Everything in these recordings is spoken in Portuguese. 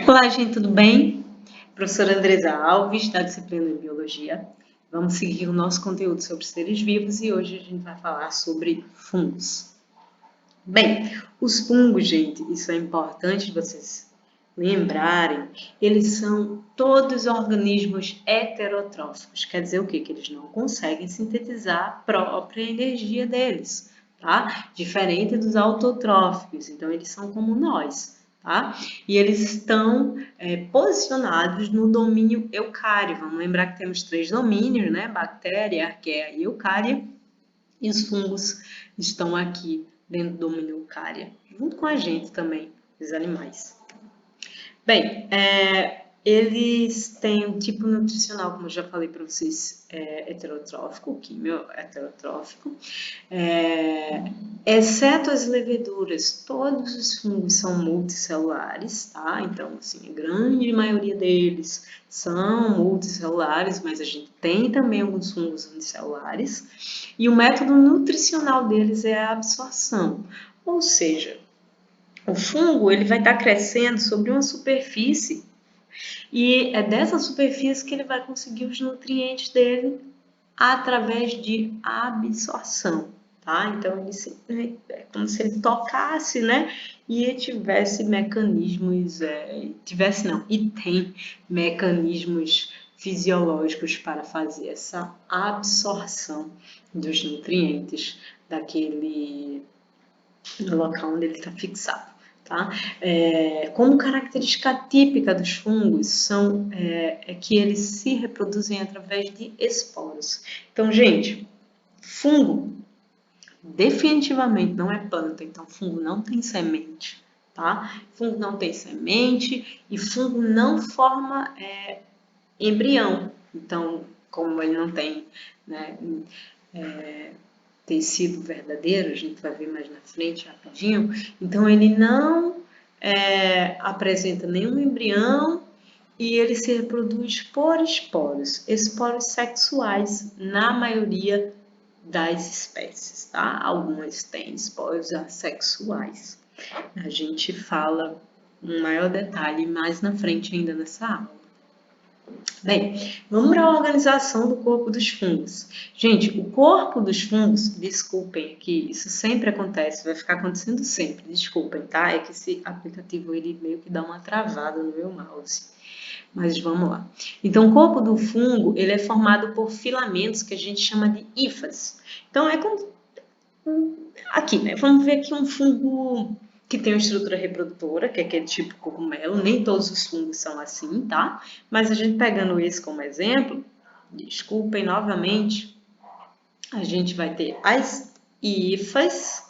Olá, gente, tudo bem? Professora Andresa Alves, da disciplina de Biologia. Vamos seguir o nosso conteúdo sobre seres vivos e hoje a gente vai falar sobre fungos. Bem, os fungos, gente, isso é importante vocês lembrarem, eles são todos organismos heterotróficos. Quer dizer o quê? Que eles não conseguem sintetizar a própria energia deles, tá? Diferente dos autotróficos, então eles são como nós. Tá? E eles estão posicionados no domínio eucário. Vamos lembrar que temos 3 domínios, né? Bactéria, arqueia e eucária. E os fungos estão aqui dentro do domínio eucária, junto com a gente também, os animais. Bem, eles têm um tipo nutricional, como eu já falei para vocês, heterotrófico, químio heterotrófico, exceto as leveduras, todos os fungos são multicelulares, tá? Então, assim, a grande maioria deles são multicelulares, mas a gente tem também alguns fungos unicelulares, e o método nutricional deles é a absorção, ou seja, o fungo ele vai estar crescendo sobre uma superfície e é dessa superfície que ele vai conseguir os nutrientes dele através de absorção, tá? Então ele simplesmente é como se ele tocasse, né? E tivesse mecanismos, e tem mecanismos fisiológicos para fazer essa absorção dos nutrientes daquele local onde ele está fixado. Tá? Como característica típica dos fungos são que eles se reproduzem através de esporos. Então, gente, fungo definitivamente não é planta, então fungo não tem semente, tá? Fungo não tem semente e fungo não forma embrião. Então, como ele não tem, né, tecido verdadeiro, a gente vai ver mais na frente rapidinho, então ele não apresenta nenhum embrião e ele se reproduz por esporos, esporos sexuais na maioria das espécies, tá? Algumas têm esporos assexuais. A gente fala um maior detalhe mais na frente ainda nessa aula. Bem, vamos para a organização do corpo dos fungos. Gente, o corpo dos fungos, desculpem aqui, isso sempre acontece, vai ficar acontecendo sempre, desculpem, tá? É que esse aplicativo ele meio que dá uma travada no meu mouse. Mas vamos lá. Então, o corpo do fungo, ele é formado por filamentos que a gente chama de hifas. Então, é como aqui, né? Vamos ver aqui um fungo que tem uma estrutura reprodutora, que é aquele tipo cogumelo. Nem todos os fungos são assim, tá? Mas a gente pegando esse como exemplo, desculpem novamente, a gente vai ter as hifas.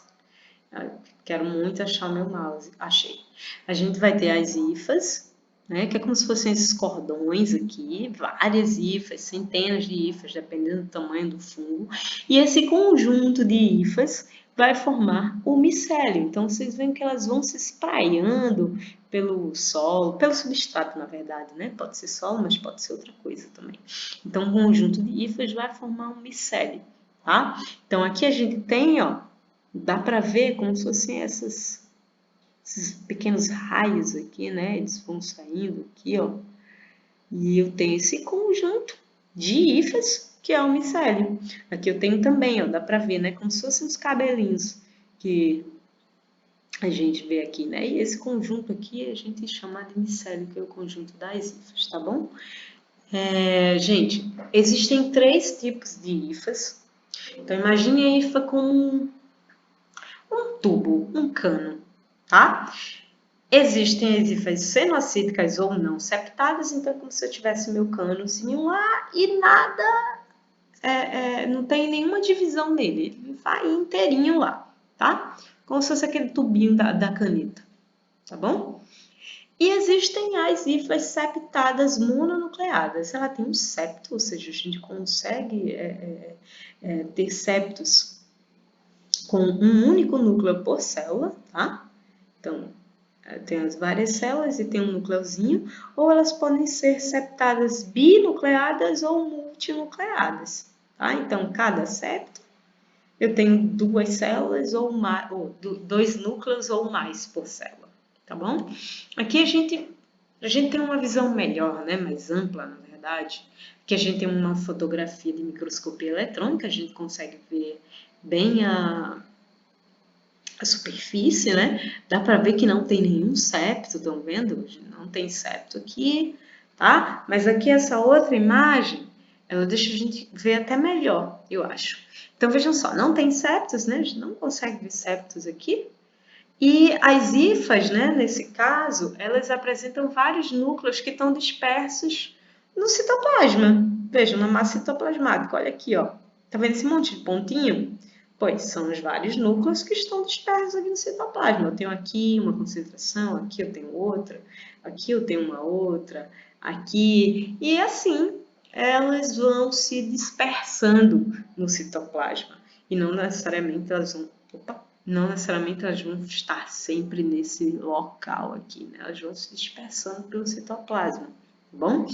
Quero muito achar o meu mouse. Achei. A gente vai ter as hifas, né? Que é como se fossem esses cordões aqui, várias hifas, centenas de hifas, dependendo do tamanho do fungo. E esse conjunto de hifas vai formar o micélio. Então, vocês veem que elas vão se espraiando pelo solo, pelo substrato, na verdade, né? Pode ser solo, mas pode ser outra coisa também. Então, um conjunto de hifas vai formar um micélio, tá? Então, aqui a gente tem, ó, dá para ver como se fossem esses pequenos raios aqui, né? Eles vão saindo aqui, ó. E eu tenho esse conjunto de hifas que é o micélio. Aqui eu tenho também, ó, dá para ver, né? Como se fossem uns cabelinhos que a gente vê aqui, né? E esse conjunto aqui a gente chama de micélio, que é o conjunto das hifas, tá bom? Gente, existem 3 tipos de hifas. Então, imagine a hifa como um tubo, um cano, tá? Existem as hifas senocíticas ou não septadas, então é como se eu tivesse meu canozinho lá e nada, não tem nenhuma divisão nele, ele vai inteirinho lá, tá? Como se fosse aquele tubinho da caneta, tá bom? E existem as hifas septadas mononucleadas, ela tem um septo, ou seja, a gente consegue ter septos com um único núcleo por célula, tá? Então, tem as várias células e tem um núcleozinho, ou elas podem ser septadas binucleadas ou multinucleadas, tá? Então, cada septo eu tenho 2 células ou mais, ou 2 núcleos ou mais por célula, tá bom? Aqui a gente a gente ter uma visão melhor, né, mais ampla, na verdade, que a gente tem uma fotografia de microscopia eletrônica, a gente consegue ver bem a superfície, né? Dá para ver que não tem nenhum septo, estão vendo? Não tem septo aqui, tá? Mas aqui essa outra imagem, ela deixa a gente ver até melhor, eu acho. Então vejam só, não tem septos, né? A gente não consegue ver septos aqui. E as hifas, né, nesse caso, elas apresentam vários núcleos que estão dispersos no citoplasma. Vejam, na massa citoplasmática, olha aqui, ó. Tá vendo esse monte de pontinho? Pois são os vários núcleos que estão dispersos aqui no citoplasma. Eu tenho aqui uma concentração, aqui eu tenho outra, aqui eu tenho uma outra, aqui. E assim, elas vão se dispersando no citoplasma. E não necessariamente elas vão... não necessariamente elas vão estar sempre nesse local aqui, né? Elas vão se dispersando pelo citoplasma, tá bom?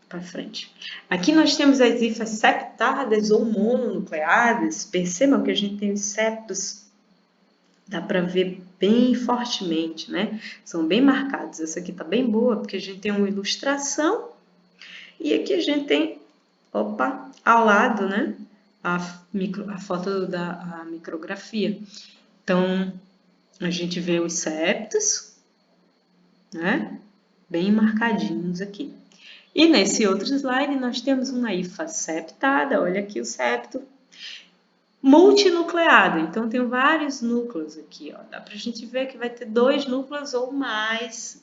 Para frente. Aqui nós temos as hifas septadas ou mononucleadas. Percebam que a gente tem os septos, dá para ver bem fortemente, né? São bem marcados. Essa aqui tá bem boa, porque a gente tem uma ilustração e aqui a gente tem, ao lado, né? A foto da micrografia. Então, a gente vê os septos, né? Bem marcadinhos aqui. E nesse outro slide, nós temos uma hifa septada, olha aqui o septo, multinucleado. Então, tem vários núcleos aqui, ó. Dá pra gente ver que vai ter 2 núcleos ou mais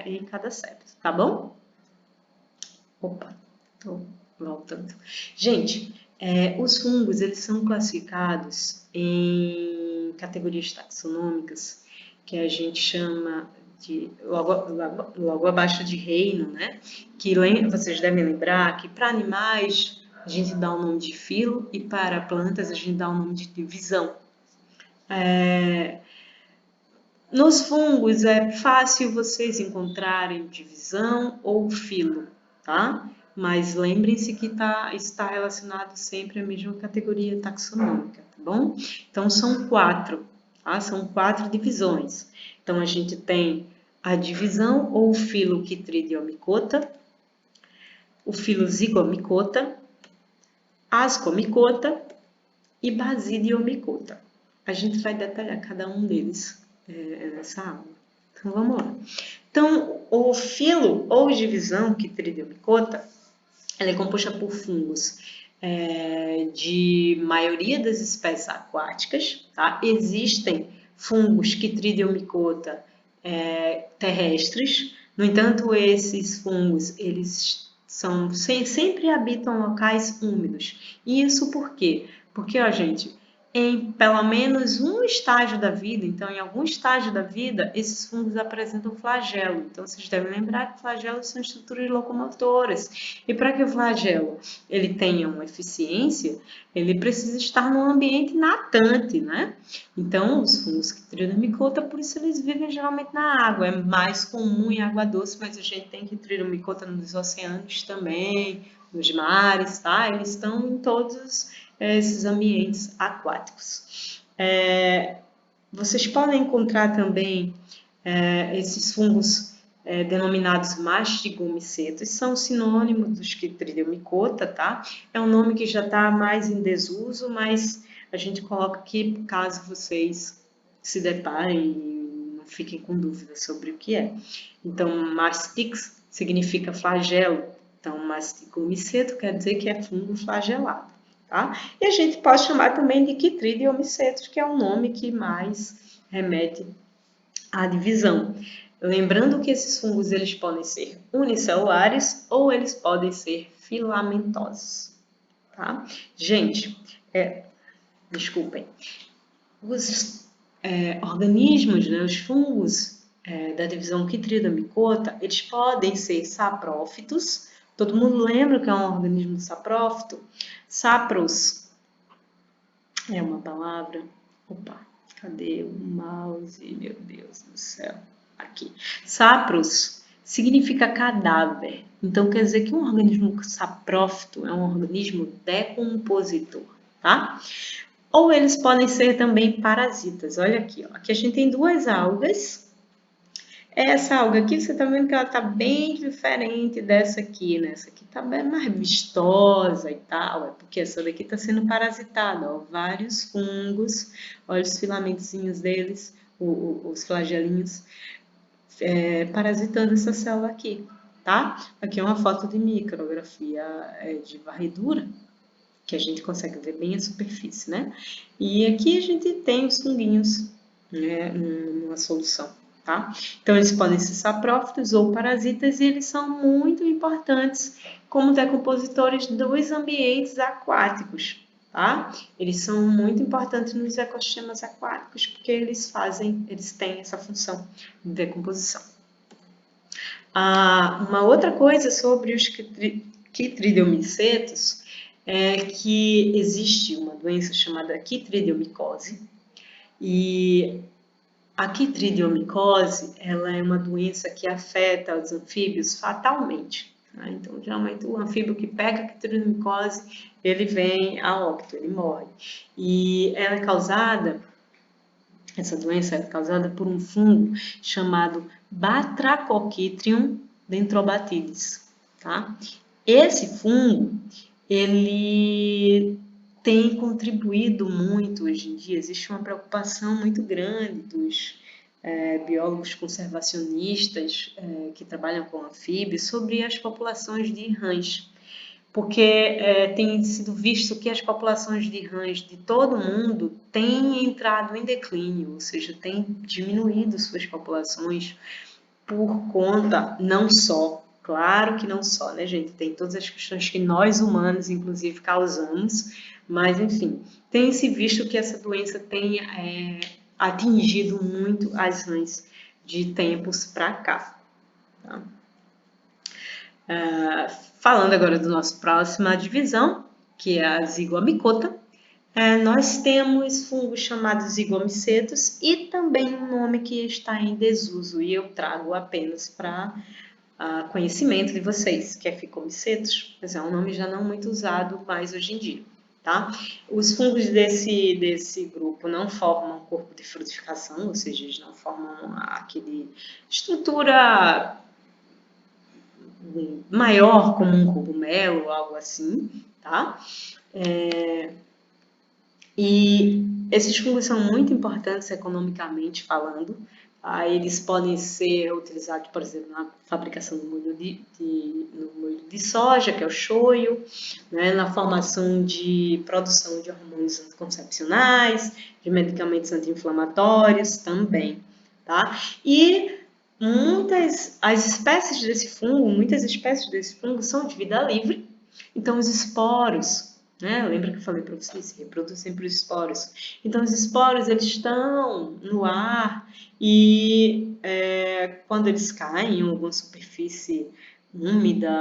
em cada septo, tá bom? Tô voltando. Gente, os fungos, eles são classificados em categorias taxonômicas, que a gente chama de, logo abaixo de reino, né? Que vocês devem lembrar que para animais a gente dá o nome de filo e para plantas a gente dá o nome de divisão. Nos fungos é fácil vocês encontrarem divisão ou filo, tá? Mas lembrem-se que está relacionado sempre à mesma categoria taxonômica, tá bom? Então são 4, tá? São 4 divisões. Então a gente tem a divisão ou filo Chytridiomycota, o filo Zygomycota, Ascomycota e Basidiomycota. A gente vai detalhar cada um deles nessa aula. Então vamos lá. Então o filo ou divisão Chytridiomycota, ela é composta por fungos de maioria das espécies aquáticas, tá? Existem fungos Chytridiomycota terrestres. No entanto, esses fungos, eles sempre habitam locais úmidos. E isso por quê? Porque, ó, gente, em pelo menos um estágio da vida, então em algum estágio da vida, esses fungos apresentam flagelo. Então vocês devem lembrar que flagelos são estruturas locomotoras. E para que o flagelo ele tenha uma eficiência, ele precisa estar num ambiente natante, né? Então os fungos Chytridiomycota, por isso eles vivem geralmente na água. É mais comum em água doce, mas a gente tem Chytridiomycota nos oceanos também, nos mares, tá? Eles estão em todos esses ambientes aquáticos. Vocês podem encontrar também esses fungos denominados mastigomicetos, são sinônimos dos Chytridiomycota, tá? É um nome que já está mais em desuso, mas a gente coloca aqui caso vocês se deparem e não fiquem com dúvidas sobre o que é. Então, mastix significa flagelo, então mastigomiceto quer dizer que é fungo flagelado. Tá? E a gente pode chamar também de Chytridiomycetos, que é o nome que mais remete à divisão. Lembrando que esses fungos eles podem ser unicelulares ou eles podem ser filamentosos. Tá? Gente, desculpem, os organismos, né, os fungos da divisão Chytridiomycota, eles podem ser saprófitos. Todo mundo lembra que é um organismo saprófito? Sapros é uma palavra. Cadê o mouse? Meu Deus do céu. Aqui. Sapros significa cadáver. Então quer dizer que um organismo saprófito é um organismo decompositor, tá? Ou eles podem ser também parasitas. Olha aqui, ó. Aqui a gente tem 2 algas. Essa alga aqui, você está vendo que ela está bem diferente dessa aqui, né? Essa aqui está bem mais vistosa e tal, é porque essa daqui está sendo parasitada, ó, vários fungos, olha os filamentozinhos deles, os flagelinhos, parasitando essa célula aqui, tá? Aqui é uma foto de micrografia de varredura, que a gente consegue ver bem a superfície, né? E aqui a gente tem os funguinhos, né, numa solução, tá? Então eles podem ser saprófitos ou parasitas e eles são muito importantes como decompositores dos ambientes aquáticos, tá? Eles são muito importantes nos ecossistemas aquáticos porque eles têm essa função de decomposição. Uma outra coisa sobre os quitridiomicetos é que existe uma doença chamada quitridiomicose e a quitridiomicose ela é uma doença que afeta os anfíbios fatalmente. Tá? Então, geralmente o anfíbio que pega a quitridiomicose ele vem a óbito, ele morre. E ela é causada, essa doença é causada por um fungo chamado Batrachochitrium dendrobatides. Tá? Esse fungo ele tem contribuído muito hoje em dia. Existe uma preocupação muito grande dos biólogos conservacionistas que trabalham com anfíbios sobre as populações de rãs, porque tem sido visto que as populações de rãs de todo o mundo têm entrado em declínio, ou seja, têm diminuído suas populações por conta, não só, claro que não só, né, gente? Tem todas as questões que nós humanos, inclusive, causamos, mas, enfim, tem se visto que essa doença tem atingido muito as rãs de tempos para cá. Tá? Falando agora da nossa próxima divisão, que é a zigomicota, nós temos fungos chamados zigomicetos e também um nome que está em desuso e eu trago apenas para conhecimento de vocês, que é ficomicetos, mas é um nome já não muito usado mais hoje em dia. Tá? Os fungos desse grupo não formam corpo de frutificação, ou seja, eles não formam aquele estrutura maior como um cogumelo ou algo assim, tá? E esses fungos são muito importantes economicamente falando. Eles podem ser utilizados, por exemplo, na fabricação do molho de soja, que é o shoyu, né, na formação de produção de hormônios anticoncepcionais, de medicamentos anti-inflamatórios também. Tá? E muitas espécies desse fungo são de vida livre, então os esporos, né? Lembra que eu falei para vocês, se reproduzem por esporos. Então os esporos eles estão no ar e quando eles caem em alguma superfície úmida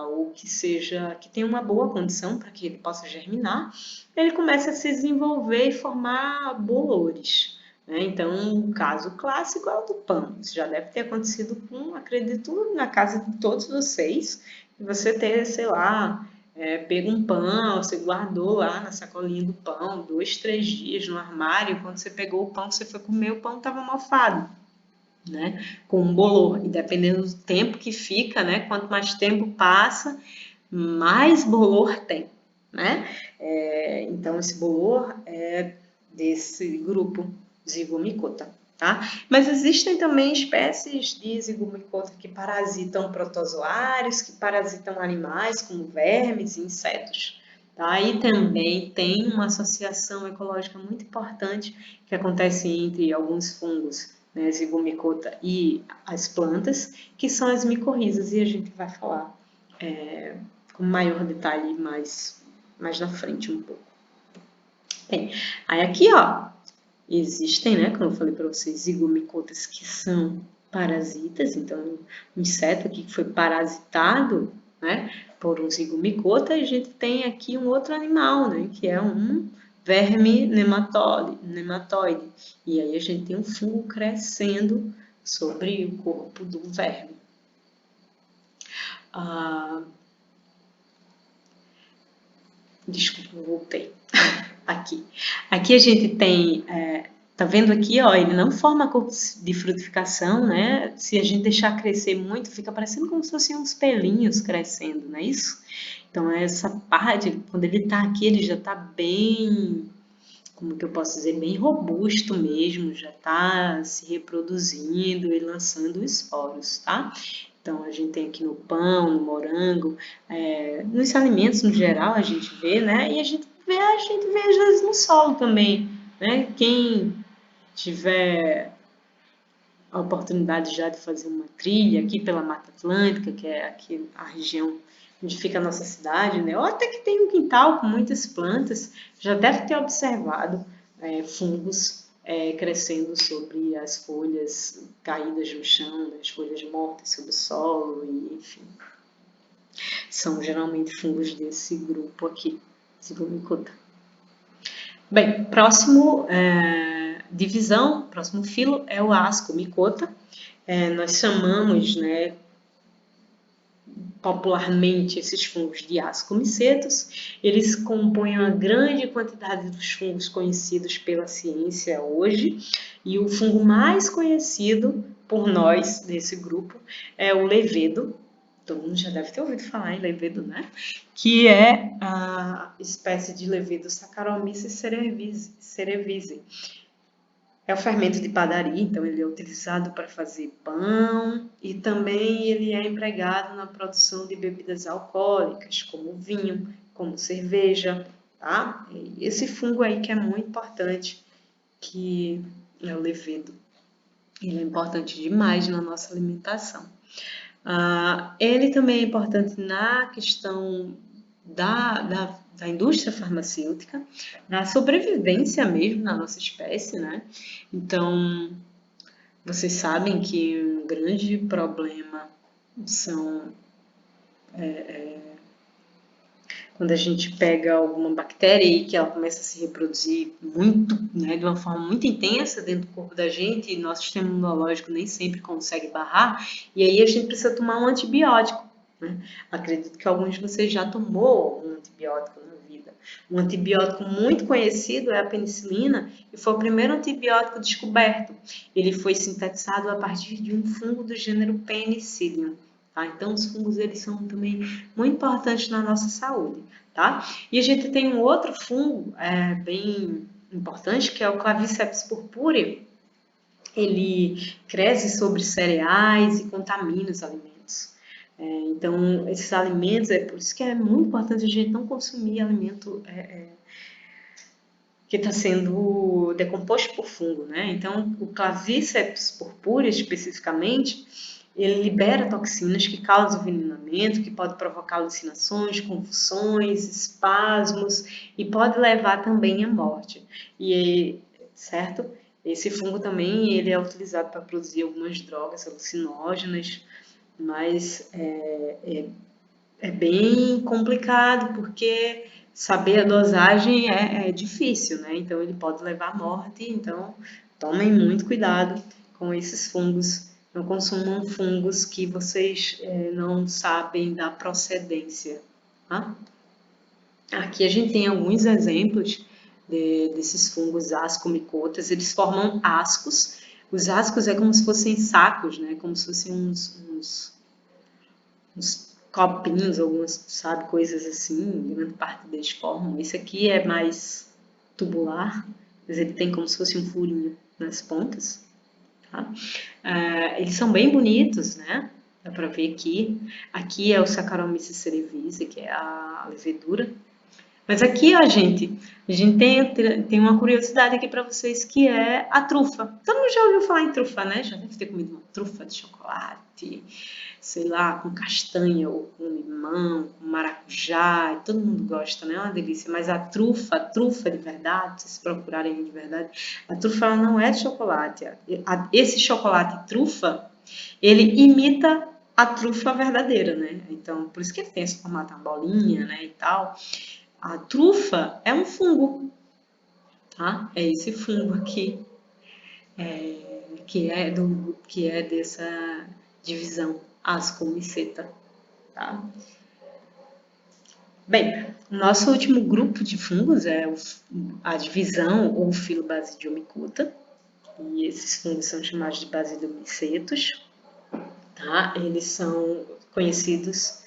ou que seja, que tenha uma boa condição para que ele possa germinar, ele começa a se desenvolver e formar bolores. Então, o caso clássico é o do pão. Isso já deve ter acontecido acredito, na casa de todos vocês. Você ter, sei lá, pega um pão, você guardou lá na sacolinha do pão 2, 3 dias no armário. Quando você pegou o pão, você foi comer, o pão estava mofado, né? Com um bolor. E dependendo do tempo que fica, né? Quanto mais tempo passa, mais bolor tem, né? Então, esse bolor é desse grupo Zygomicota, tá? Mas existem também espécies de Zygomicota que parasitam protozoários, que parasitam animais como vermes e insetos, tá? E também tem uma associação ecológica muito importante que acontece entre alguns fungos, né, Zygomicota e as plantas, que são as micorrizas, e a gente vai falar com maior detalhe mais na frente um pouco. Bem, aí aqui, ó, existem, né, como eu falei para vocês, zigomicotas que são parasitas, então um inseto aqui que foi parasitado, né, por um zigomicota, e a gente tem aqui um outro animal, né, que é um verme nematóide, e aí a gente tem um fungo crescendo sobre o corpo do verme. Desculpa, eu voltei. Aqui a gente tem Tá vendo aqui, ó, ele não forma corpos de frutificação, né? Se a gente deixar crescer muito, fica parecendo como se fossem uns pelinhos crescendo, não é isso? Então, essa parte, quando ele tá aqui, ele já tá bem, como que eu posso dizer, bem robusto mesmo, já tá se reproduzindo e lançando esporos, tá? Então, a gente tem aqui no pão, no morango, nos alimentos no geral a gente vê, né? E a gente vê às vezes no solo também, né? Quem tiver a oportunidade já de fazer uma trilha aqui pela Mata Atlântica, que é aqui a região onde fica a nossa cidade, né? Ou até que tem um quintal com muitas plantas, já deve ter observado fungos crescendo sobre as folhas caídas no chão, as folhas mortas sobre o solo, e, enfim. São geralmente fungos desse grupo aqui, Zygomicota. Bem, próximo divisão, próximo filo é o Ascomicota. Nós chamamos, né, popularmente esses fungos de ascomicetos. Eles compõem uma grande quantidade dos fungos conhecidos pela ciência hoje, e o fungo mais conhecido por nós desse grupo é o levedo. Todo mundo já deve ter ouvido falar em levedo, né? Que é a espécie de levedo Saccharomyces cerevisiae. É o fermento de padaria, então ele é utilizado para fazer pão e também ele é empregado na produção de bebidas alcoólicas, como vinho, como cerveja, tá? E esse fungo aí que é muito importante, que é o levedo. Ele é importante demais na nossa alimentação. Ele também é importante na questão da indústria farmacêutica, na sobrevivência mesmo na nossa espécie, né? Então, vocês sabem que um grande problema são quando a gente pega alguma bactéria e que ela começa a se reproduzir muito, né, de uma forma muito intensa dentro do corpo da gente, e nosso sistema imunológico nem sempre consegue barrar, e aí a gente precisa tomar um antibiótico, né? Acredito que alguns de vocês já tomou um antibiótico na vida. Um antibiótico muito conhecido é a penicilina, e foi o primeiro antibiótico descoberto. Ele foi sintetizado a partir de um fungo do gênero Penicillium. Tá? Então, os fungos eles são também muito importantes na nossa saúde. Tá? E a gente tem um outro fungo bem importante, que é o Claviceps purpurea. Ele cresce sobre cereais e contamina os alimentos. Então, esses alimentos, é por isso que é muito importante a gente não consumir alimento que está sendo decomposto por fungo, né? Então, o Claviceps purpurea, especificamente, ele libera toxinas que causam envenenamento, que pode provocar alucinações, convulsões, espasmos e pode levar também à morte. E, certo? Esse fungo também ele é utilizado para produzir algumas drogas alucinógenas, mas é bem complicado porque saber a dosagem é difícil, né? Então ele pode levar à morte, então tomem muito cuidado com esses fungos. Não consumam fungos que vocês não sabem da procedência. Tá? Aqui a gente tem alguns exemplos desses fungos ascomicotas. Eles formam ascos. Os ascos é como se fossem sacos, né? Como se fossem uns copinhos, algumas, sabe, coisas assim. Grande parte deles formam. Esse aqui é mais tubular, mas ele tem como se fosse um furinho nas pontas. Tá? Eles são bem bonitos, né? Dá para ver aqui. Aqui é o Saccharomyces cerevisiae, que é a levedura. Mas aqui, ó, gente, a gente tem uma curiosidade aqui para vocês, que é a trufa. Todo mundo já ouviu falar em trufa, né? Já deve ter comido uma trufa de chocolate, sei lá, com castanha ou com limão, com maracujá. Todo mundo gosta, né? É uma delícia. Mas a trufa de verdade, se procurarem de verdade, a trufa ela não é de chocolate. Esse chocolate trufa, ele imita a trufa verdadeira, né? Então, por isso que ele tem esse formato, uma bolinha, né, e tal. A trufa é um fungo, tá? É esse fungo aqui, que é dessa divisão Ascomyceta, tá? Bem, o nosso último grupo de fungos é a divisão ou filo Basidiomycota. E esses fungos são chamados de basilomicetos, tá? Eles são conhecidos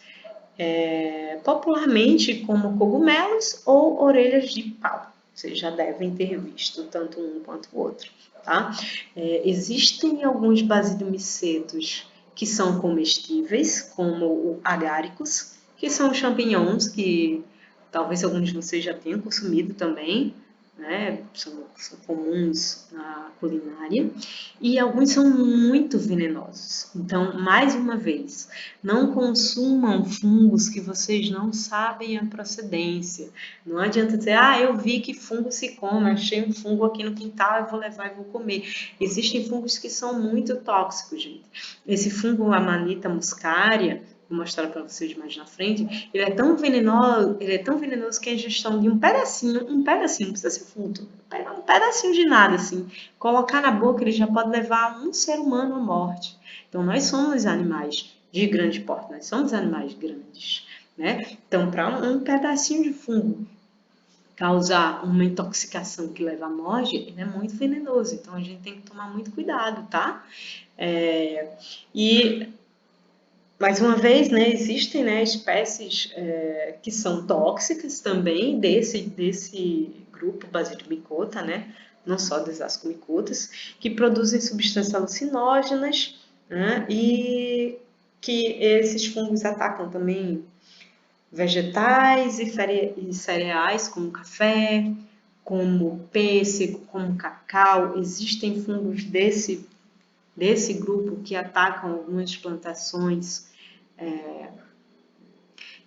popularmente como cogumelos ou orelhas de pau. Vocês já devem ter visto tanto um quanto o outro, tá? Existem alguns basilomicetos que são comestíveis, como o agáricos, que são champignons que talvez alguns de vocês já tenham consumido também, né? São comuns na culinária, e alguns são muito venenosos. Então, mais uma vez, não consumam fungos que vocês não sabem a procedência. Não adianta dizer, eu vi que fungo se come, achei um fungo aqui no quintal, eu vou levar e vou comer. Existem fungos que são muito tóxicos, gente. Esse fungo Amanita muscaria, vou mostrar para vocês mais na frente, ele é tão venenoso que a ingestão de um pedacinho, não precisa ser fruto, pega um pedacinho de nada, assim, colocar na boca, ele já pode levar um ser humano à morte. Então, nós somos animais de grande porte, nós somos animais grandes, né? Então, para um pedacinho de fungo causar uma intoxicação que leva à morte, ele é muito venenoso, então a gente tem que tomar muito cuidado, tá? E mais uma vez, né, existem, né, espécies que são tóxicas também desse grupo Basidiomycota, né, não só das ascomicotas, que produzem substâncias alucinógenas, né, e que esses fungos atacam também vegetais e cereais, como café, como pêssego, como cacau. Existem fungos desse grupo que atacam algumas plantações,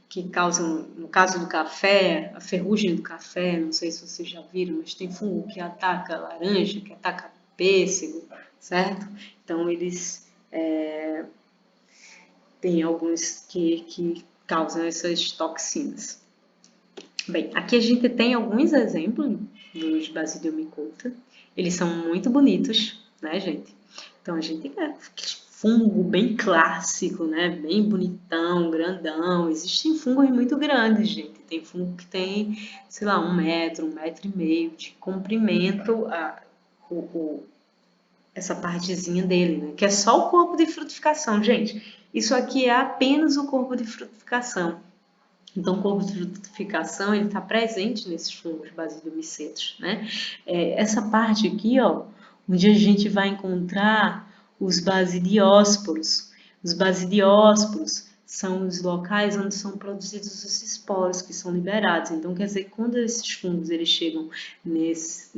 que causam, no caso do café, a ferrugem do café, não sei se vocês já viram, mas tem fungo que ataca laranja, que ataca pêssego, certo? Então, eles têm alguns que causam essas toxinas. Bem, aqui a gente tem alguns exemplos dos Basidiomycota. Eles são muito bonitos, né, gente? Então, a gente quer fungo bem clássico, né? Bem bonitão, grandão. Existem fungos muito grandes, gente. Tem fungo que tem, sei lá, 1 metro, 1,5 metros de comprimento, essa partezinha dele, né? Que é só o corpo de frutificação, gente. Isso aqui é apenas o corpo de frutificação. Então, o corpo de frutificação ele está presente nesses fungos basilomicetos, né? Essa parte aqui, ó, onde a gente vai encontrar os basidiósporos. Os basidiósporos são os locais onde são produzidos os esporos que são liberados. Então, quer dizer, quando esses fungos eles chegam nessa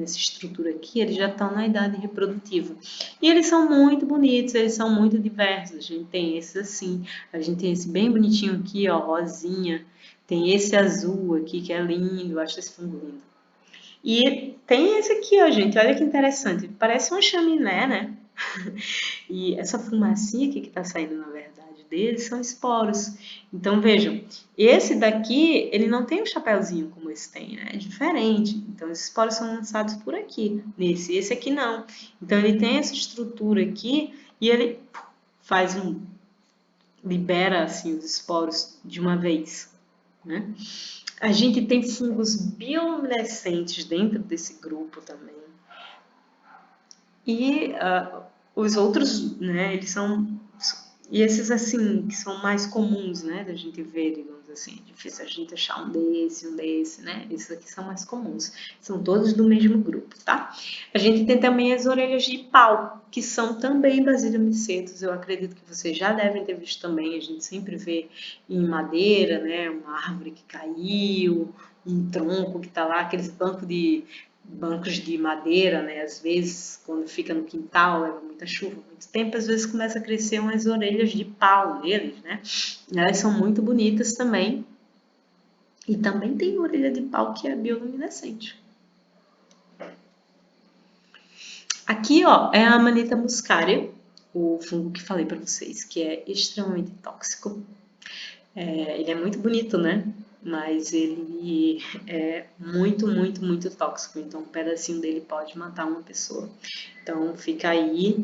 estrutura aqui, eles já estão na idade reprodutiva. E eles são muito bonitos, eles são muito diversos. A gente tem esses assim, a gente tem esse bem bonitinho aqui, ó, rosinha. Tem esse azul aqui, que é lindo, eu acho esse fungo lindo. E tem esse aqui, ó, gente, olha que interessante. Parece uma chaminé, né? E essa fumacinha aqui que tá saindo, na verdade, deles são esporos. Então, vejam, esse daqui, ele não tem um chapéuzinho como esse tem, né? É diferente. Então, esses esporos são lançados por aqui, nesse. Esse aqui não. Então, ele tem essa estrutura aqui e ele faz libera, assim, os esporos de uma vez, né? A gente tem fungos bioluminescentes dentro desse grupo também. E os outros, né, eles são... E esses, assim, que são mais comuns, né, da gente ver, digamos assim. É difícil a gente achar um desse, né? Esses aqui são mais comuns. São todos do mesmo grupo, tá? A gente tem também as orelhas de pau, que são também basilomicetos. Eu acredito que vocês já devem ter visto também. A gente sempre vê em madeira, né, uma árvore que caiu, um tronco que tá lá, aqueles bancos de madeira, né? Às vezes, quando fica no quintal, leva muita chuva, muito tempo, às vezes começa a crescer umas orelhas de pau neles, né? Elas são muito bonitas também. E também tem orelha de pau que é bioluminescente. Aqui, ó, é a Amanita muscaria, o fungo que falei para vocês, que é extremamente tóxico. Ele é muito bonito, né? Mas ele é muito, muito, muito tóxico. Então, um pedacinho dele pode matar uma pessoa. Então, fica aí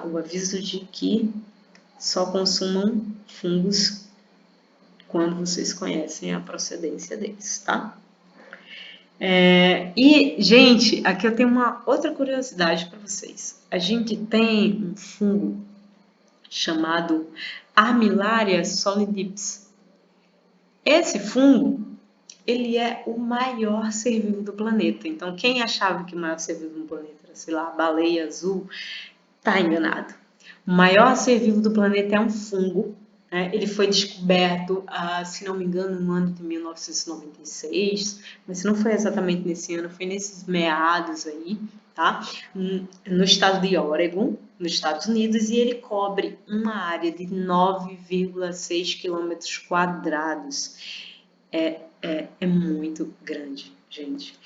o aviso de que só consumam fungos quando vocês conhecem a procedência deles, tá? E, gente, aqui eu tenho uma outra curiosidade para vocês. A gente tem um fungo chamado Armillaria solidips. Esse fungo, ele é o maior ser vivo do planeta. Então, quem achava que o maior ser vivo do planeta era, sei lá, a baleia azul, tá enganado. O maior ser vivo do planeta é um fungo. Né? Ele foi descoberto, se não me engano, no ano de 1996, mas se não foi exatamente nesse ano, foi nesses meados aí, tá? No estado de Oregon, nos Estados Unidos, e ele cobre uma área de 9,6 quilômetros quadrados. É muito grande, gente.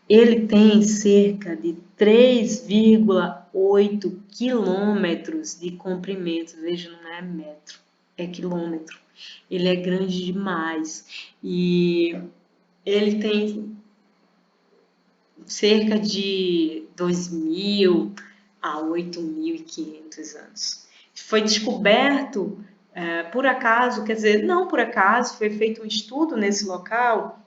Ele tem cerca de 3,8 quilômetros de comprimento. Veja, não é metro, é quilômetro. Ele é grande demais. E ele tem cerca de 2.000 a 8.500 anos. Foi descoberto por acaso, quer dizer, não por acaso, foi feito um estudo nesse local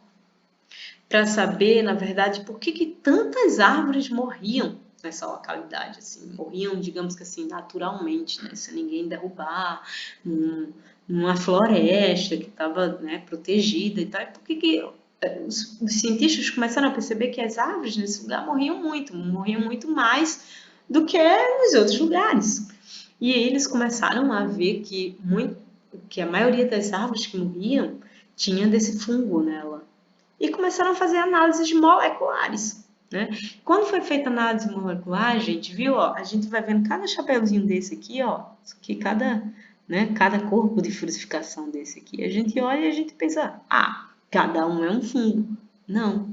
para saber, na verdade, por que tantas árvores morriam nessa localidade, assim, morriam, digamos que assim, naturalmente, né, sem ninguém derrubar, numa floresta que estava, né, protegida e tal. E por que os cientistas começaram a perceber que as árvores nesse lugar morriam muito mais do que nos outros lugares. E aí eles começaram a ver que a maioria das árvores que morriam tinha desse fungo nela. E começaram a fazer análises moleculares. Né? Quando foi feita a análise molecular, a gente viu, ó, a gente vai vendo cada chapéuzinho desse aqui, ó, isso aqui, cada corpo de frutificação desse aqui. A gente olha e a gente pensa, cada um é um fungo. Não,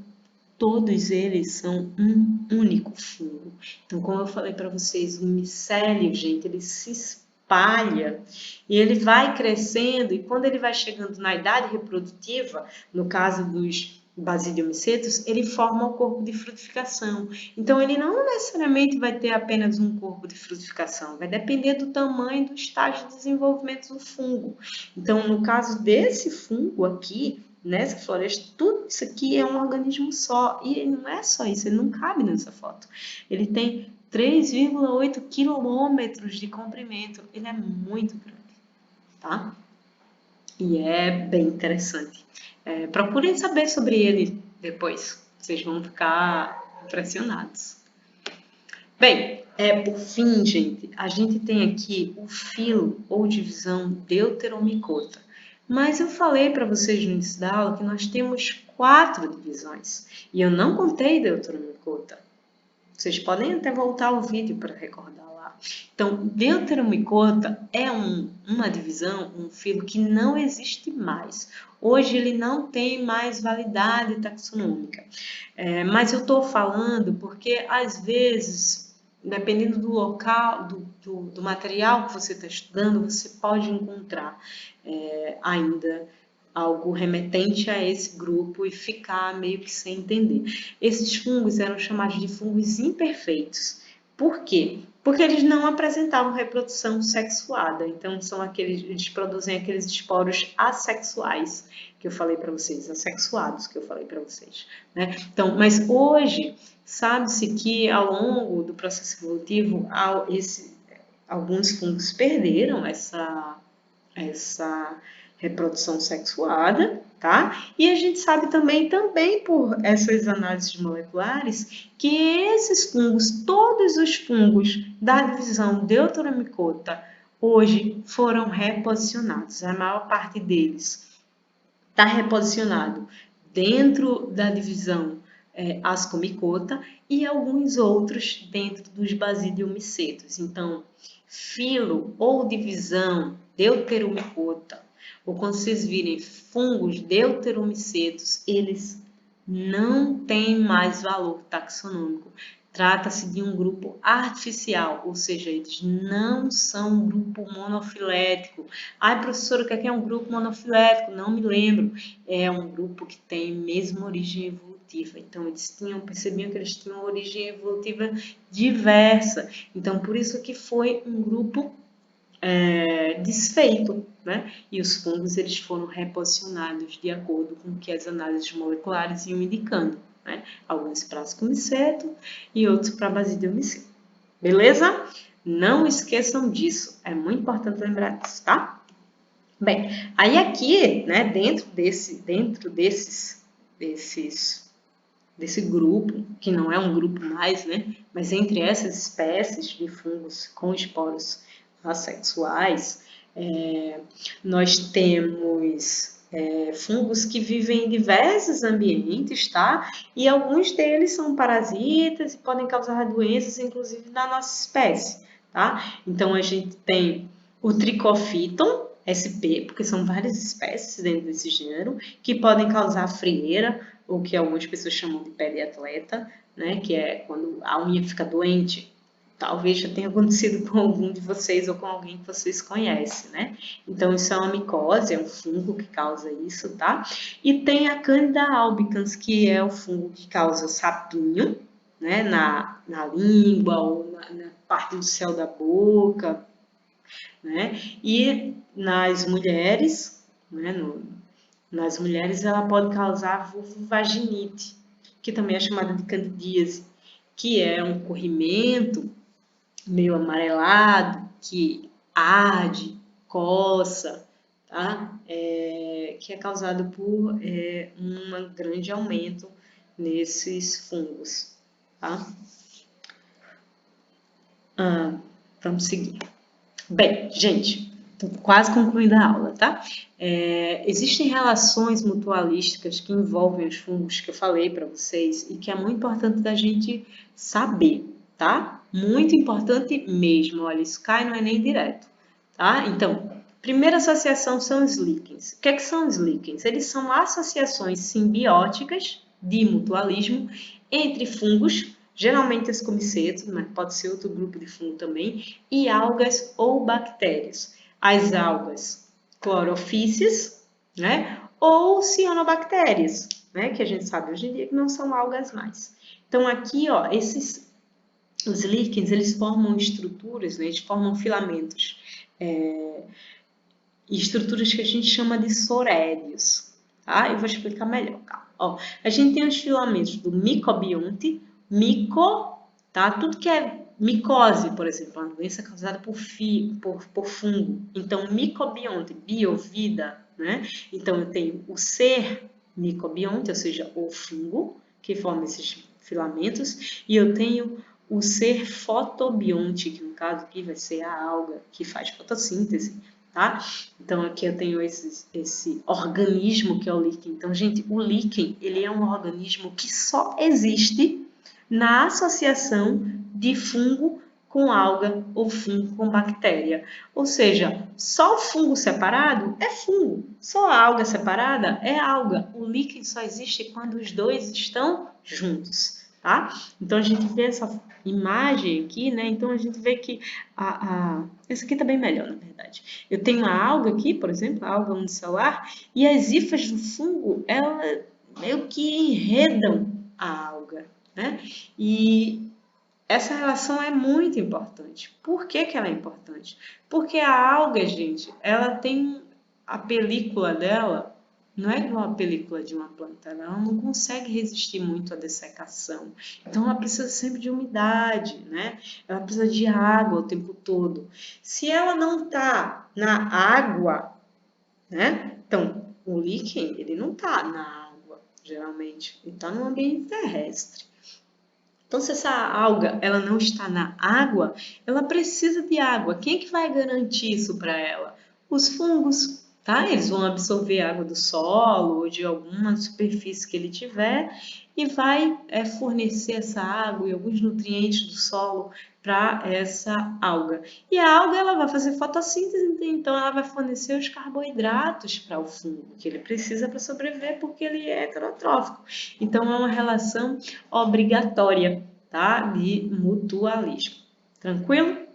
todos eles são um único fungo. Então, como eu falei para vocês, o micélio, gente, ele se espalha e ele vai crescendo, e quando ele vai chegando na idade reprodutiva, no caso dos basidiomicetos, ele forma o corpo de frutificação. Então, ele não necessariamente vai ter apenas um corpo de frutificação, vai depender do tamanho do estágio de desenvolvimento do fungo. Então, no caso desse fungo aqui, nessa floresta, tudo isso aqui é um organismo só. E ele não é só isso, ele não cabe nessa foto. Ele tem 3,8 quilômetros de comprimento. Ele é muito grande, tá? E é bem interessante. Procurem saber sobre ele depois. Vocês vão ficar impressionados. Bem, por fim, gente, a gente tem aqui o filo ou divisão Deuteromycota. Mas eu falei para vocês no início da aula que nós temos 4 divisões. E eu não contei Deuteromycota. Vocês podem até voltar ao vídeo para recordar lá. Então, Deuteromycota é uma divisão, um filo que não existe mais. Hoje ele não tem mais validade taxonômica. Mas eu estou falando porque, às vezes, dependendo do local, do material que você está estudando, você pode encontrar ainda algo remetente a esse grupo e ficar meio que sem entender. Esses fungos eram chamados de fungos imperfeitos. Por quê? Porque eles não apresentavam reprodução sexuada. Então, eles produzem aqueles esporos assexuais que eu falei para vocês, assexuados que eu falei para vocês. Né? Então, mas hoje, sabe-se que ao longo do processo evolutivo, alguns fungos perderam essa reprodução sexuada, tá? E a gente sabe também por essas análises moleculares, que esses fungos, todos os fungos da divisão Deuteromycota, hoje foram reposicionados. A maior parte deles está reposicionado dentro da divisão Ascomycota e alguns outros dentro dos basidiomicetos. Então, filo ou divisão Deuteromycota, ou quando vocês virem fungos deuteromicetos, eles não têm mais valor taxonômico. Trata-se de um grupo artificial, ou seja, eles não são um grupo monofilético. Ai, professora, o que é um grupo monofilético? Não me lembro. É um grupo que tem a mesma origem evolutiva. Então, eles percebiam que eles tinham uma origem evolutiva diversa. Então, por isso que foi um grupo desfeito, né? E os fungos eles foram reposicionados de acordo com o que as análises moleculares iam indicando, né? Alguns para ascomiceto e outros para basidiomicina. Beleza? Não esqueçam disso, é muito importante lembrar disso, tá? Bem, aí aqui, né, dentro desse grupo, que não é um grupo mais, né, mas entre essas espécies de fungos com esporos assexuais, nós temos fungos que vivem em diversos ambientes, tá? E alguns deles são parasitas e podem causar doenças, inclusive na nossa espécie, tá? Então a gente tem o Trichophyton sp, porque são várias espécies dentro desse gênero, que podem causar frieira, ou que algumas pessoas chamam de pele atleta, né? Que é quando a unha fica doente. Talvez já tenha acontecido com algum de vocês ou com alguém que vocês conhecem, né? Então, isso é uma micose, é um fungo que causa isso, tá? E tem a Candida albicans, que é o fungo que causa sapinho, né? Na língua ou na parte do céu da boca, né? E nas mulheres, né? Nas mulheres, ela pode causar vulvovaginite, que também é chamada de candidíase, que é um corrimento meio amarelado, que arde, coça, tá? Que é causado por um grande aumento nesses fungos, tá? Vamos seguir. Bem, gente, estou quase concluindo a aula, tá? Existem relações mutualísticas que envolvem os fungos que eu falei para vocês e que é muito importante da gente saber, tá? Muito importante mesmo. Olha, isso cai não é nem direto, tá? Então, primeira associação são os líquens. O que é que são os líquens? Eles são associações simbióticas de mutualismo entre fungos, geralmente ascomicetos, mas pode ser outro grupo de fungo também, e algas ou bactérias. As algas clorofíceas, né? Ou cianobactérias, né? Que a gente sabe hoje em dia que não são algas mais. Então aqui, ó, os líquens, eles formam estruturas, né? Eles formam filamentos, estruturas que a gente chama de sorédios, tá? Eu vou explicar melhor, tá? Ó, a gente tem os filamentos do micobionte, tá? Tudo que é micose, por exemplo, uma doença causada por fungo. Então, micobionte, biovida, né? Então, eu tenho o ser micobionte, ou seja, o fungo, que forma esses filamentos, e eu tenho o ser fotobionte, que no caso aqui vai ser a alga, que faz fotossíntese, tá? Então, aqui eu tenho esse organismo que é o líquen. Então, gente, o líquen, ele é um organismo que só existe na associação de fungo com alga ou fungo com bactéria. Ou seja, só o fungo separado é fungo, só a alga separada é alga. O líquen só existe quando os dois estão juntos, tá? Então, a gente vê essa imagem aqui, né? Então, a gente vê que essa aqui está bem melhor, na verdade. Eu tenho a alga aqui, por exemplo, a alga unicelular, e as hifas do fungo, elas meio que enredam a alga, né? E essa relação é muito importante. Por que que ela é importante? Porque a alga, gente, ela tem a película dela, não é igual a película de uma planta, ela não consegue resistir muito à dessecação. Então ela precisa sempre de umidade, né? Ela precisa de água o tempo todo. Se ela não está na água, né? Então, o líquen, ele não está na água, geralmente, ele está no ambiente terrestre. Então, se essa alga ela não está na água, ela precisa de água. Quem é que vai garantir isso para ela? Os fungos, tá? Eles vão absorver a água do solo ou de alguma superfície que ele tiver e vai fornecer essa água e alguns nutrientes do solo para essa alga. E a alga ela vai fazer fotossíntese, então ela vai fornecer os carboidratos para o fungo que ele precisa para sobreviver, porque ele é heterotrófico. Então é uma relação obrigatória, tá? De mutualismo. Tranquilo?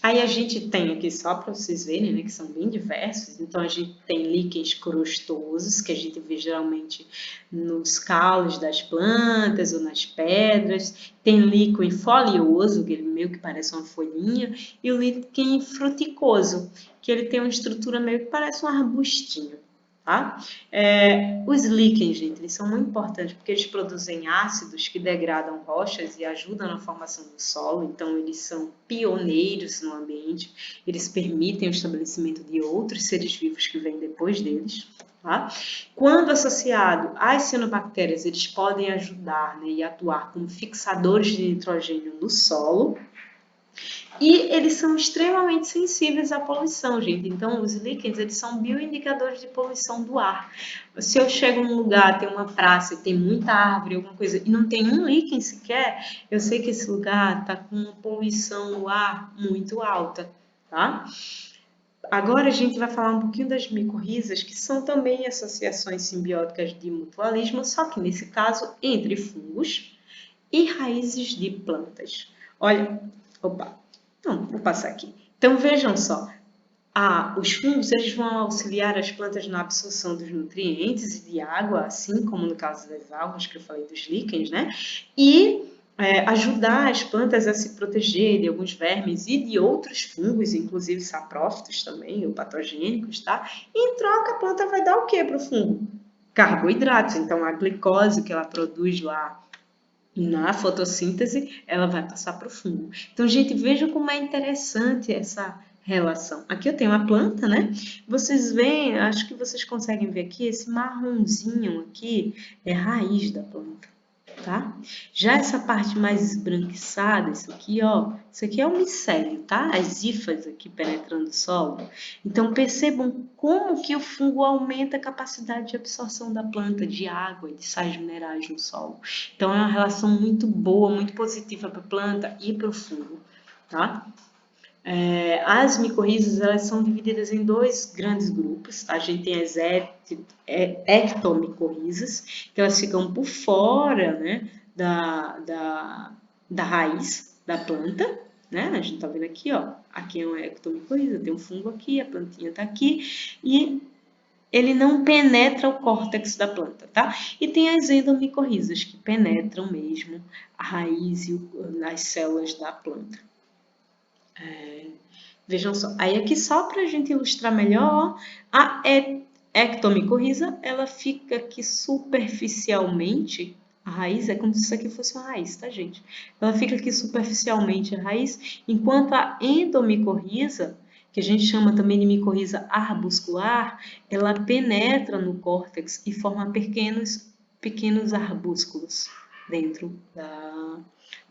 Aí a gente tem aqui, só para vocês verem, né, que são bem diversos. Então, a gente tem líquens crustosos, que a gente vê geralmente nos caules das plantas ou nas pedras. Tem líquen folioso, que ele meio que parece uma folhinha. E o líquen fruticoso, que ele tem uma estrutura meio que parece um arbustinho, tá? Os líquens, gente, eles são muito importantes porque eles produzem ácidos que degradam rochas e ajudam na formação do solo, então eles são pioneiros no ambiente, eles permitem o estabelecimento de outros seres vivos que vêm depois deles. Tá? Quando associado às cianobactérias, eles podem ajudar, né, e atuar como fixadores de nitrogênio no solo. E eles são extremamente sensíveis à poluição, gente. Então, os líquens, eles são bioindicadores de poluição do ar. Se eu chego num lugar, tem uma praça e tem muita árvore, alguma coisa, e não tem um líquen sequer, eu sei que esse lugar está com uma poluição no ar muito alta, tá? Agora a gente vai falar um pouquinho das micorrizas, que são também associações simbióticas de mutualismo, só que nesse caso entre fungos e raízes de plantas. Olha, opa, não, vou passar aqui. Então vejam só, os fungos eles vão auxiliar as plantas na absorção dos nutrientes e de água, assim como no caso das algas que eu falei dos líquens, né? E ajudar as plantas a se proteger de alguns vermes e de outros fungos, inclusive saprófitos também, ou patogênicos, tá? E em troca a planta vai dar o que para o fungo? Carboidratos. Então a glicose que ela produz lá na fotossíntese, ela vai passar para o fungo. Então, gente, veja como é interessante essa relação. Aqui eu tenho a planta, né? Vocês veem, acho que vocês conseguem ver aqui, esse marronzinho aqui é a raiz da planta, tá? Já essa parte mais esbranquiçada, isso aqui, ó, isso aqui é o micélio, tá? As hifas aqui penetrando o solo. Então, percebam como que o fungo aumenta a capacidade de absorção da planta de água e de sais minerais no solo. Então, é uma relação muito boa, muito positiva para a planta e para o fungo, tá? As micorrizas, elas são divididas em dois grandes grupos, tá? A gente tem as ectomicorrizas, que elas ficam por fora, né, da raiz da planta, né? A gente tá vendo aqui, ó, aqui é uma ectomicorriza, tem um fungo aqui, a plantinha tá aqui, e ele não penetra o córtex da planta, tá? E tem as endomicorrizas, que penetram mesmo a raiz e as células da planta. Vejam só, aí aqui só para a gente ilustrar melhor, a ectomicorriza, ela fica aqui superficialmente, a raiz é como se isso aqui fosse uma raiz, tá, gente? Ela fica aqui superficialmente a raiz, enquanto a endomicorriza, que a gente chama também de micorriza arbuscular, ela penetra no córtex e forma pequenos arbúsculos dentro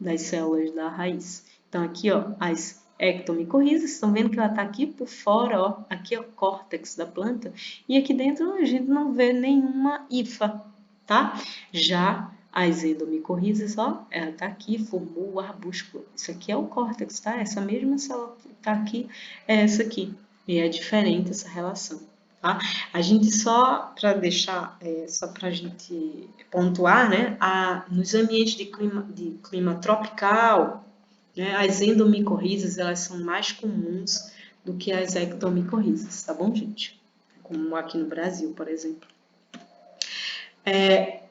das células da raiz. Então aqui, ó, as ectomicorrizas, estão vendo que ela está aqui por fora, ó, aqui é o córtex da planta, e aqui dentro a gente não vê nenhuma hifa, tá? Já as endomicorrizas, ó, ela está aqui, formou o arbúsculo. Isso aqui é o córtex, tá? Essa mesma célula que está aqui é essa aqui, e é diferente essa relação. Tá? A gente só para deixar, só para a gente pontuar, né? Nos ambientes de clima tropical, né, as endomicorrizas, elas são mais comuns do que as ectomicorrizas, tá bom, gente? Como aqui no Brasil, por exemplo.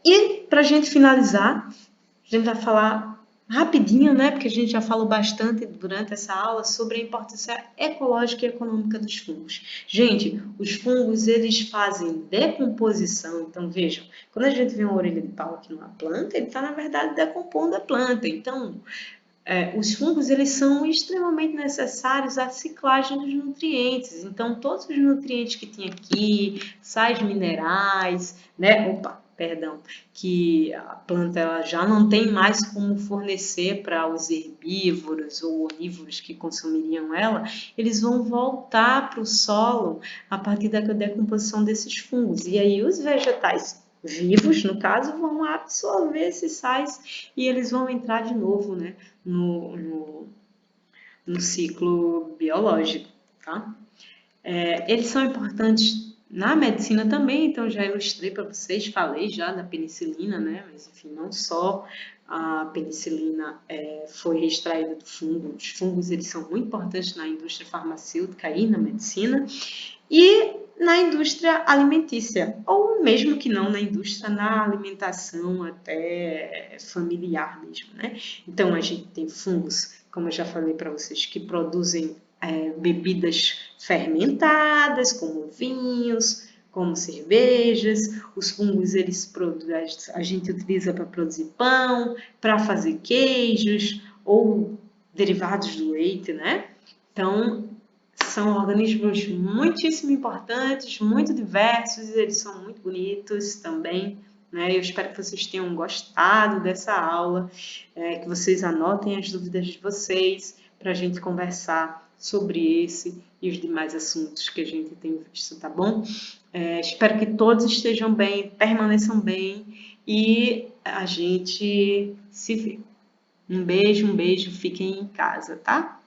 E para a gente finalizar, a gente vai falar rapidinho, né? Porque a gente já falou bastante durante essa aula sobre a importância ecológica e econômica dos fungos. Gente, os fungos, eles fazem decomposição. Então, vejam, quando a gente vê uma orelha de pau aqui numa planta, ele está, na verdade, decompondo a planta. Então, os fungos, eles são extremamente necessários à ciclagem dos nutrientes. Então, todos os nutrientes que tem aqui, sais minerais, né? Que a planta ela já não tem mais como fornecer para os herbívoros ou onívoros que consumiriam ela, eles vão voltar para o solo a partir da decomposição desses fungos. E aí os vegetais vivos, no caso, vão absorver esses sais e eles vão entrar de novo, né, no ciclo biológico, tá? Eles são importantes na medicina também, então já ilustrei para vocês, falei já da penicilina, né? Mas enfim, não só a penicilina foi extraída do fungo, os fungos eles são muito importantes na indústria farmacêutica e na medicina, e na indústria alimentícia, ou mesmo que não na indústria, na alimentação até familiar mesmo, né? Então a gente tem fungos, como eu já falei para vocês, que produzem bebidas fermentadas, como vinhos, como cervejas, os fungos a gente utiliza para produzir pão, para fazer queijos ou derivados do leite, né? Então, são organismos muitíssimo importantes, muito diversos, eles são muito bonitos também, né? Eu espero que vocês tenham gostado dessa aula, que vocês anotem as dúvidas de vocês para a gente conversar sobre esse e os demais assuntos que a gente tem visto, tá bom? Espero que todos estejam bem, permaneçam bem e a gente se vê. Um beijo, fiquem em casa, tá?